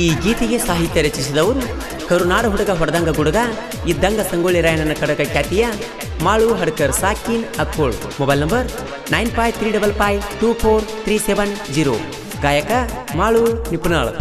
ಈ ಗೀತೆಗೆ ಸಾಹಿತ್ಯ ರಚಿಸಿದವರು ಕರುನಾಡ ಹುಡುಗ ಹೊಡೆದಂಗ ಗುಡುಗ ಇದ್ದಂಗ ಸಂಗೊಳ್ಳಿ ರಾಯಣ್ಣನ ಕಡಗ ಖ್ಯಾತಿಯ ಮಾಳು ಹಡ್ಕರ್ ಸಾಕಿನ್ ಅಕ್ಕೋಳ್. Mobile number 9535243730. ಗಾಯಕ ಮಾಳು ನಿಪುಣಾಳ್.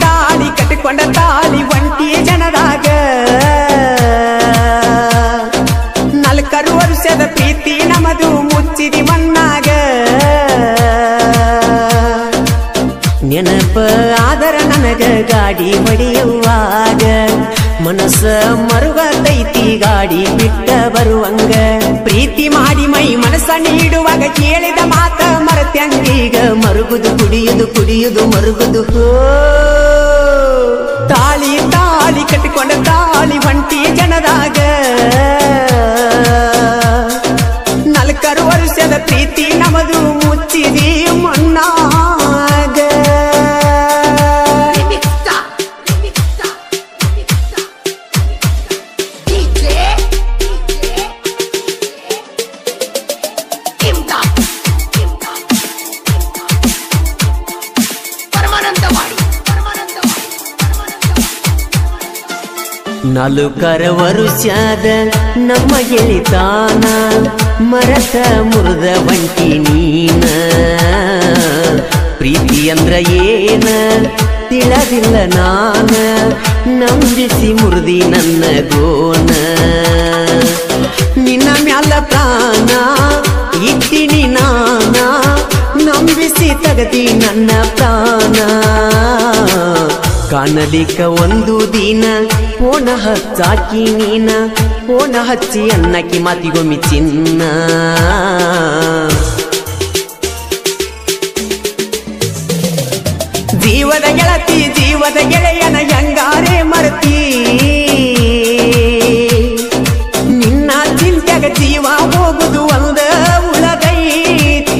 ತಾಳಿ ಕಟ್ಟಿಕೊಂಡ ತಾಳಿ ಒಂಟಿ ಜನದಾಗ 4 ವರ್ಷದ ಪ್ರೀತಿ ನಮದು ಮುಚ್ಚಿದಿ ಮಣ್ಣಾಗ. ನೆನಪ ಆದರ ನನಗ ಗಾಡಿ ಹೊಡೆಯುವಾಗ ಮನಸ್ಸ ಮರುಗತೈತಿ ಗಾಡಿ ಬಿಟ್ಟ ಬರುವಂಗ. ಪ್ರೀತಿ ಮಾಡಿ ಮೈ ಮನಸ್ಸ ನೀಡುವಾಗ ಕೇಳಿದ ಮಾತ ಮರತ್ಯಂಗೀಗ ಮರುಗುದು ಕುಡಿಯುದು ಮರುಗುದು. ತಾಳಿ ಕಟ್ಟಿಕೊಂಡ ತಾಳಿ ಒಂಟಿ ಜನದಾಗ 4 ವರ್ಷದ ಪ್ರೀತಿ ನಮದು ಮುಚ್ಚಿದಿ ಮಣ್ಣಾಗ. ನಾಲ್ಕರ ವರುಷದ ನಮ್ಮ ಗೆಳಿತಾನ ಮರತ ಮುರಿದ ಒಂಟಿ ನೀನ. ಪ್ರೀತಿ ಅಂದ್ರ ಏನ ತಿಳದಿಲ್ಲ ನಾನ ನಂಬಿಸಿ ಮುರಿದಿ ನನ್ನ ಗೋನ. ನಿನ್ನ ಮ್ಯಾಲ ಪ್ರಾಣ ಇಟ್ಟಿನಿ ನಾನ ನಂಬಿಸಿ ತಗದಿ ನನ್ನ ಪ್ರಾಣ. ಕಾಣಲಿಕ್ಕ ಒಂದು ದಿನ ಫೋನ ಹಚ್ಚಾಕಿ ನೀನ ಫೋನ ಹಚ್ಚಿ ಅನ್ನಕ್ಕೆ ಮಾತಿಗೊಮ್ಮಿ ಚಿನ್ನ. ಜೀವದ ಗೆಳತಿ ಜೀವದ ಗೆಳೆಯನ ಹೆಂಗಾರೆ ಮರ್ತಿ. ನಿನ್ನ ಚಿಂತೆಗ ಜೀವ ಹೋಗುದು ಒಂದ ಉಳದೈತಿ.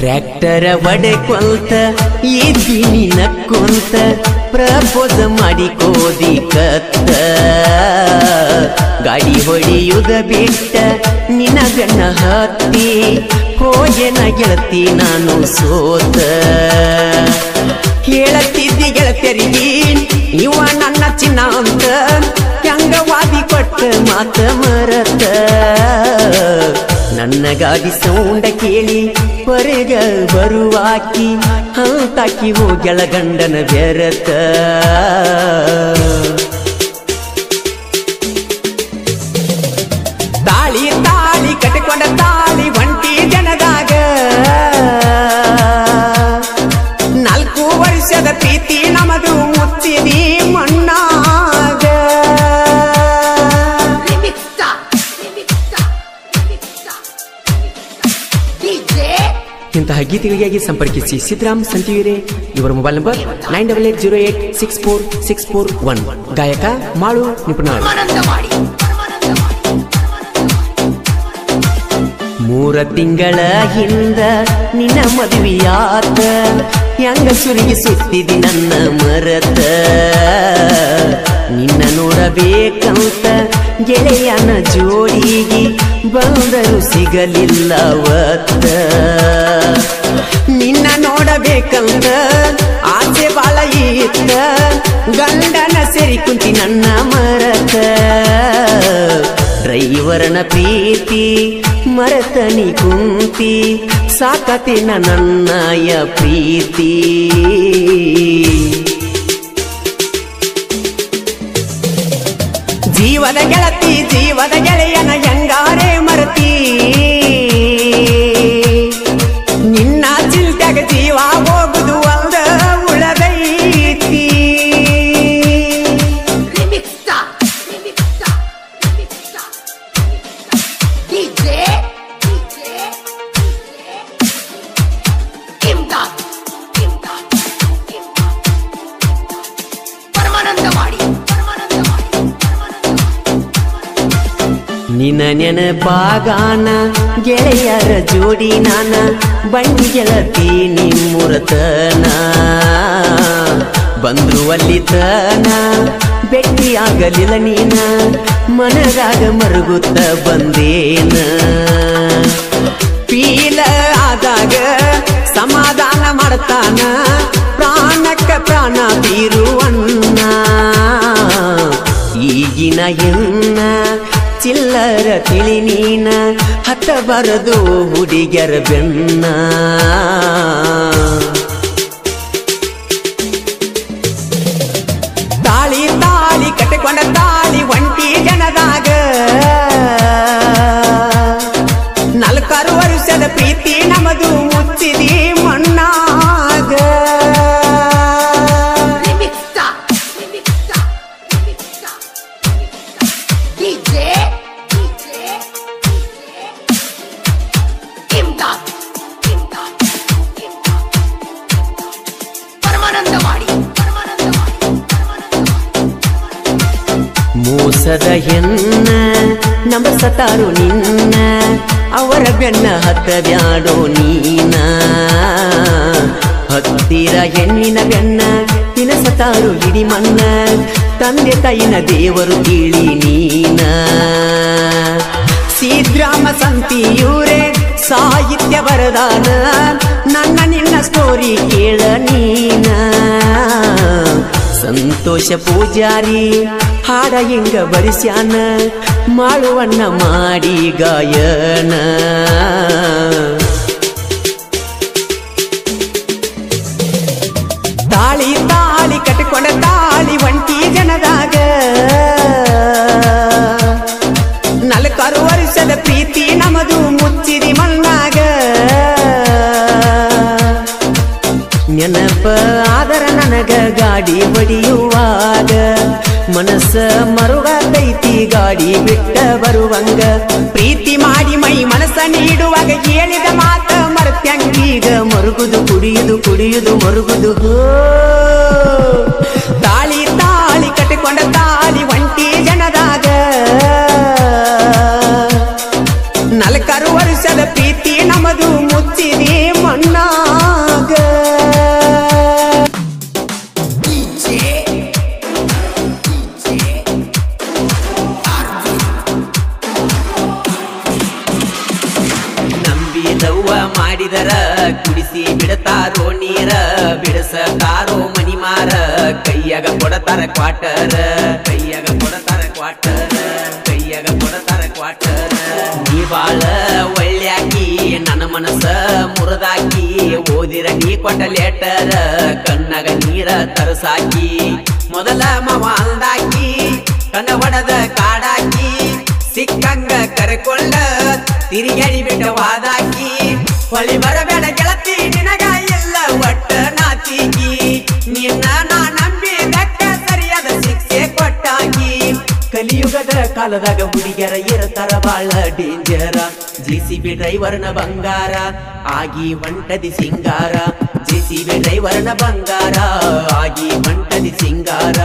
ಟ್ರ್ಯಾಕ್ಟರ ಒಡೆಕೊಂತ ಇದ್ದೀನಿ ನಕ್ಕೊಂತ ಪ್ರಪೋಸ್ ಮಾಡಿಕೋದಿ ಕತ್ತ. ಗಾಡಿ ಹೊಡಿಯುದ ಬಿಟ್ಟ ನಿನಗನ್ನ ಹತ್ತಿ ಹೋಯನ ಗೆಳತಿ ನಾನು ಸೋತ. ಹೇಳತ್ತಿದ್ದಿ ಗೆಳತಿಯರಿಗೆ ಇವ ನನ್ನ ಚಿನ್ನ ಅಂತ ಹೆಂಗವಾದಿ ಕೊಟ್ಟ ಮಾತ ಮರತ. ನನ್ನ ಗಾಡಿ ಸೌಂಡ ಕೇಳಿ ಹೊರಗ ಬರುವಾಕಿ ಹಂತಾಕಿ ಹೋಗ್ಯಳ ಗಂಡನ ಬೆರತ. ತಾಳಿ ಕಟ್ಟಿಕೊಂಡ ತಾಳಿ ಒಂಟಿ ಜನದಾಗ 4 ವರ್ಷದ ಪ್ರೀತಿ ನಮದು ಮುಚ್ಚಿದಿ ಮಣ್ಣಾಗ. ಇಂತಹ ಗೀತೆಗಳಿಗಾಗಿ ಸಂಪರ್ಕಿಸಿ ಸಿದ್ದರಾಮ್ ಸಂತಿವೀರೆ. ಇವರ ಮೊಬೈಲ್ ನಂಬರ್ 9808646461. ಗಾಯಕ ಮಾಳು ನಿಪುಣಾಳ್. 3 ತಿಂಗಳ ಹಿಂದ ನಿನ್ನ ಮದುವೆಯಾತ ಹೆಂಗ ಸುರಿಗೆ ಸುತ್ತಿದಿ ನನ್ನ ಮರತ ನಿನ್ನ ನೋಡಬೇಕಂತ ಗೆಳೆಯನ ಜೋಡಿಗೆ ಬಂದರು ಸಿಗಲಿಲ್ಲವತ್ತ ನಿನ್ನ ನೋಡಬೇಕಂತ ಆಸೆ ಬಾಳ ಇತ್ತ ಗಂಡನ ಸೇರಿ ಕುಂತಿ ನನ್ನ ಮರತ ಡ್ರೈವರನ ಪ್ರೀತಿ ಮರತನಿ ಕುಂತಿ ಸಾಕತಿನ ನನ್ನಯ ಪ್ರೀತಿ ಜೀವದ ಗೆಳತಿ ಜೀವದ ಗೆಳೆಯನ ಹೆಂಗಾರೆ ಮರತಿ ನಿನ್ನ ಚಿಲ್ಟ್ಯಾಗ ಜೀವ ಹೋಗುದು ಒಂದ ಉಳದೈತಿ ನಿನ್ನ ನೆನಪಾಗಾನ ಗೆಳೆಯರ ಜೋಡಿ ನಾನ ಬಂಡಿ ಗೆಳತಿ ನಿಮ್ಮುರತನ ಬಂದ್ರು ಅಲ್ಲಿತನ ಭೇಟಿಯಾಗಲಿಲ್ಲ ನೀನ ಮನದಾಗ ಮರುಗುತ್ತ ಬಂದೇನ ಪೀಲ ಆದಾಗ ಸಮಾಧಾನ ಮಾಡ್ತಾನ ಪ್ರಾಣಕ್ಕ ಪ್ರಾಣ ಬೀರುವಣ್ಣ ಈಗಿನ ಎನ್ನ ಚಿಲ್ಲರ ತಿಳಿ ನೀನ ಹತ್ತ ಬರದು ಹುಡುಗ್ಯರ ಬೆನ್ನ ತಾಳಿ ತಾಳಿ ಕಟ್ಟಿಕೊಂಡ ತಾಳಿ ಒಂಟಿ ಜನದಾಗ 4 ವರ್ಷದ ಪ್ರೀತಿ ನಮದು ಮುಚ್ಚಿದಿ ಮಣ್ಣಾಗ ಮೋಸದ ಹೆಣ್ಣ ನಂಬಸತಾರು ನಿನ್ನ ಅವರ ಬೆನ್ನ ಹತ್ತ ಬ್ಯಾಡೋ ನೀನ ಹತ್ತಿರ ಹೆಣ್ಣಿನ ಬೆನ್ನ ತಿನಸತಾರು ಹಿಡಿ ಮನ್ನ ತಂದೆ ತಾಯಿನ ದೇವರು ತಿಳಿ ನೀನ ಸಿದ್ರಾಮ ಸಂತಿಯೂರೇ ಸಾಹಿತ್ಯ ಬರದಾನ ನನ್ನ ನಿನ್ನ ಸ್ಟೋರಿ ಕೇಳ ನೀನ ಸಂತೋಷ ಪೂಜಾರಿ ಹಾಡ ಹಿಂಗ ಬರಿಸ್ಯಾನ ಮಾಡುವಣ್ಣ ಮಾಡಿ ಗಾಯನ ತಾಳಿ ತಾಳಿ ಕಟ್ಟಿಕೊಂಡ ತಾಳಿ ಒಂಟಿ ಜನದಾಗ 4 ವರ್ಷದ ಪ್ರೀತಿ ನಮದು ಮುಚ್ಚಿದಿ ಮಣ್ಣಾಗ ನೆನಪ ಆದರ ನನಗ ಗಾಡಿ ಹೊಡಿಯುವಾಗ ಮನಸ್ಸ ಮರುಗತೈತಿ ಗಾಡಿ ಬಿಟ್ಟ ಬರುವಂಗ ಪ್ರೀತಿ ಮಾಡಿ ಮೈ ಮನಸ್ಸ ನೀಡುವಾಗ ಹೇಳಿದ ಮಾತ ಮರ್ತಂಗೀಗ ಮರುಗುದು ಕುಡಿಯುದು ಕುಡಿಯುದು ಮರುಗುದು ತಾಳಿ ತಾಳಿ ಕಟ್ಟಿಕೊಂಡ ತಾಳಿ ಒಂಟಿ ಜನದಾಗ 4 ವರ್ಷದ ಪ್ರೀತಿ ನಮದು ಮುಚ್ಚಿದಿ ಮಣ್ಣಾಗ ನಂಬಿದವ್ವ ಮಾಡಿದರ ಕುಡಿಸಿ ಬಿಡತಾರೋ ನೀರ ಬಿಡಸತಾರೋ ಮನಿ ಮಾರ ಕೈಯಾಗ ಕೊಡತಾರ ಕ್ವಾಟರ ಕೈಯಾಗ ಕೊಡತಾರ ಕ್ವಾಟರ ಕೈಯಾಗ ಕೊಡತಾರ ಕ್ವಾಟರ ನೀ ಬಾಳ ಒಳ್ಳ್ಯಾಕಿ ನನ್ನ ಮನಸ್ಸ ಮುರಿದಾಕಿ ಓದಿರ ನೀ ಕೊಟ್ಟ ಲೆಟರ ಕಣ್ಣಾಗ ನೀರ ತರಸಾಕಿ ಮೊದಲ ಮವ ಅಂದಾಕಿ ಕಣ್ಣ ಹೊಡೆದ ಕಾಡಾಕಿ ಸಿಕ್ಕಂಗ ಕರೆಕೊಂಡ ತಿರುಗಡಿ ಬಿಟ್ಟ ವಾದಾಕಿ ಹೊಳಿ ಬರಬೇಡ ಗೆಳತಿ ನಿನಗ ಎಲ್ಲ ಒಟ್ಟ ನಾಚಿಕಿ ನಿನ್ನ ನಾ ನಂಬಿದಕ್ಕ ಸರಿಯಾದ ಶಿಕ್ಷೆ ಕೊಟ್ಟಾಕಿ ಕಲಿಯುಗದ ಕಾಲದಾಗ ಹುಡುಗಿಯರ ಇರತಾರ ಬಾಳ ಡೇಂಜರ JCB ಡ್ರೈವರ್ನ ಬಂಗಾರ ಆಗಿ ಹೊಂಟದಿ ಸಿಂಗಾರ JCB ಡ್ರೈವರ್ನ ಬಂಗಾರ ಆಗಿ ಹೊಂಟದಿ ಸಿಂಗಾರ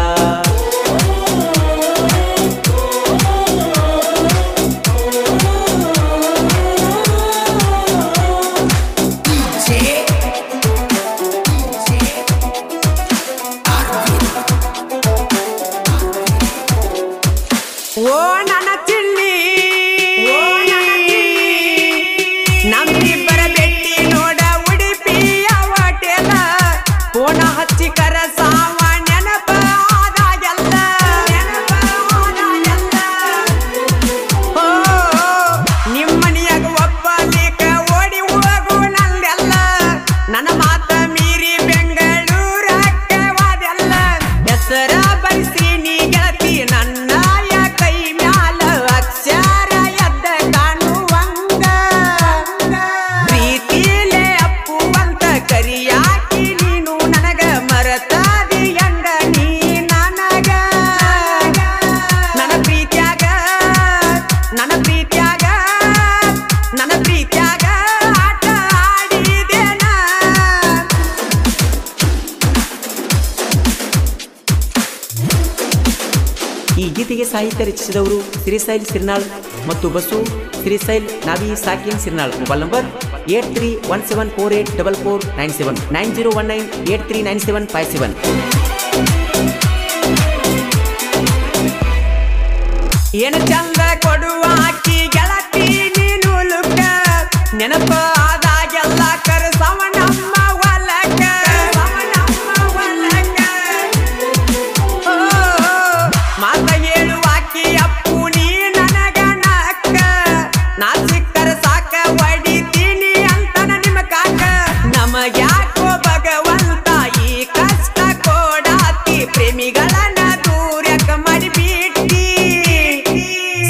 ಗೀತೆಗೆ ಸಾಹಿತ್ಯ ರಚಿಸಿದವರು ಶ್ರೀಶೈಲ್ ಸಿರ್ನಾಳ್ ಮತ್ತು ಬಸು ಶ್ರೀಶೈಲ್ ನಾವಿ ಸಾಕಿನ್ ಸಿರ್ನಾಳ್. Mobile number 8317484497 9019839757. ಏನು ಚಂದ ಕೊಡುವ ಅಕ್ಕಿ ಗೆಳತಿ ನೀನು ಲುಕ್ಕ ನೆನಪ ಆದಾಗೆಲ್ಲ ಕರೆಸವ ನಮ್ಮ ಹೊಲಕ್ಕ ಮಾತ ಹೇಳುವ ಅಕ್ಕಿ ಅಪ್ಪು ನೀ ನನಗ ನಕ್ಕ ನಾ ಸಿಕ್ಕರ ಸಾಕ ಹೊಡಿತೀನಿ ಅಂತನ ನಿಮ್ಮ ಕಾಕ ನಮಗ್ಯಾಕೋ ಭಗವಂತ ಈ ಕಷ್ಟ ಕೊಡಾತಿ ಪ್ರೇಮಿಗಳನ್ನ ದೂರ್ಯಕ ಮಾಡಿಬಿಟ್ಟಿ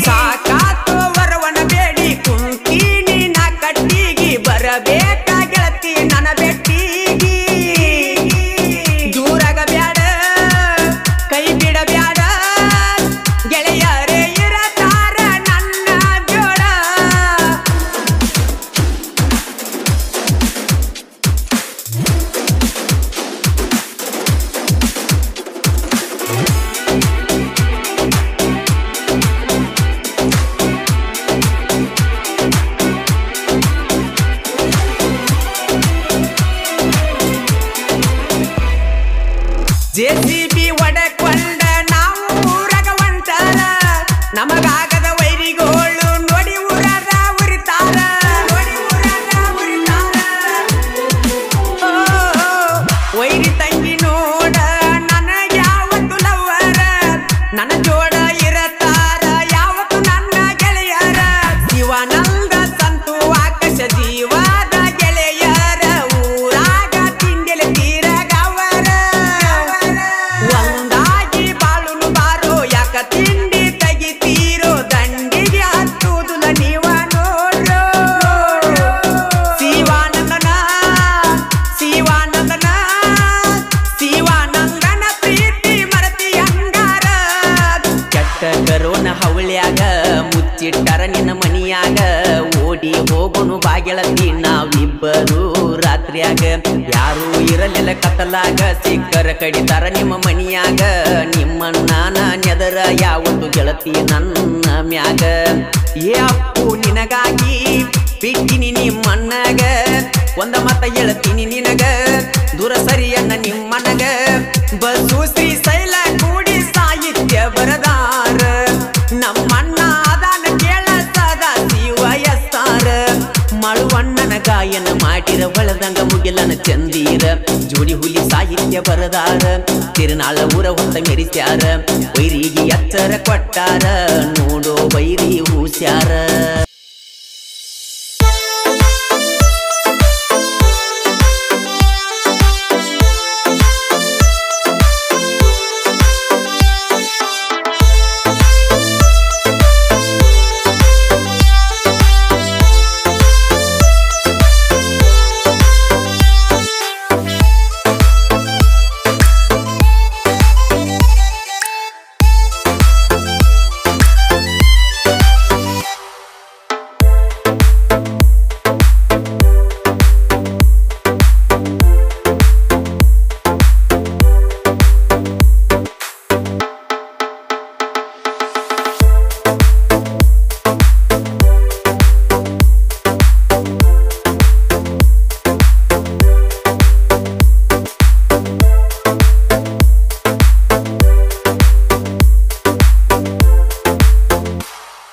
ಸಾಕಾತೋ ವರವನ ಬೇಡಿ ಕುಂತೀನಿ ನಾ ಕಟ್ಟಿಗಿ ಬರಬೇಕ ಗೆಳತಿ ನನ್ನ ಬೆಟ್ಟಿಗಿ ದೂರಾಗ ಬ್ಯಾಡ ಕೈ ಬಿಡಬ್ಯಾಡ ಗೆಳೆಯರೇ ಇರತಾರ ನನ್ನ ಜೋಡ ಜೆಸಿಬಿ ಒಡಕೊಂಡ ನಾವು ಊರಾಗ ಹೊಂಟಾರ ನಮಗಾಗದ ವೈರಿಗೋಳು ನೋಡಿ ಊರಾಗ ಉರಿತಾರ ವೈರಿ ತಂಗಿ ನೋಡ ನನಗ ಯಾವತ್ತು ಲವ್ವರ ನನ್ನ ಜೋಡ ಇರತಾರ ಯಾವತ್ತು ನನ್ನ ಗೆಳೆಯರ ಶಿವಾನಂದ ಸಂತು ಆಕಾಶ ಜೀವದ ಗೆಳೆಯರ ಊರಾಗ ತಿಂಡಿಲೆ ತೀರಗವರ ಒಂದಾಗಿ ಬಾಳುನು ಬಾರೋ ಯಾಕ ತಿಂಡಿ ತೆಗಿತೀರೋ ದಂಡಿಗೆ ಹತ್ತುವುದಿಲ್ಲ ನೀವ ನೋಡ್ರೋ ಶಿವಾನಂದನ ಶಿವಾನಂದನ ಶಿವಾನಂದನ ಪ್ರೀತಿ ಮರತಿ ಹಂಗಾರ ಕೆಟ್ಟ ಕರೋನ ಹವಳ್ಯಾಗ ಮುಚ್ಚಿಟ್ಟರ ನಿನ್ನ ಮನಿಯಾಗ ಓಡಿ ಹೋಗುನು ಬಾಗೆಳತಿ ನಾವಿಬ್ಬರು ರಾತ್ರಿಯಾಗ ಯಾರು ಇರಲಿಲ್ಲ ಕತ್ತಲಾಗ ಸಿಕ್ಕರ ಕಡಿತಾರ ನಿಮ್ಮ ಮನಿಯಾಗ ನಿಮ್ಮನ್ನ ನೆದರ ಯಾವತ್ತು ಗೆಳತಿ ನನ್ನ ಮ್ಯಾಗ ಏ ಅಪ್ಪು ನಿನಗಾಗಿ ಬಿಟ್ಟಿನಿ ನಿಮ್ಮಣ್ಣಗ ಒಂದ ಮತ ಹೇಳ್ತೀನಿ ನಿನಗ ದೂರ ಸರಿಯನ್ನ ನಿಮ್ಮನಗ ಬಸು ಶ್ರೀಶೈಲ ಕೂಡಿ ಸಾಹಿತ್ಯ ಬರದಾರ ನಮ್ಮಣ್ಣ ಅದಾನ ಕೇಳ ಸದಾ ಶಿವಯಸ್ತಾರ ಮಳುವಣ್ಣನ ಗಾಯನ ಮಾಡಿರ ಹೊಳದಂಗ ಮುಗಿಲನ ಚಂದೀರ ಜೋಡಿ ಹುಲಿ ಸಾಹಿತ್ಯ ಬರದಾರ ತಿರುನಾಳ ಊರ ಹೊತ್ತ ಮೆರಿಸ್ಯಾರ ವೈರಿಗೆ ಎಚ್ಚರ ಕೊಟ್ಟಾರ ನೋಡೋ ವೈರಿ ಹೂಸ್ಯಾರ.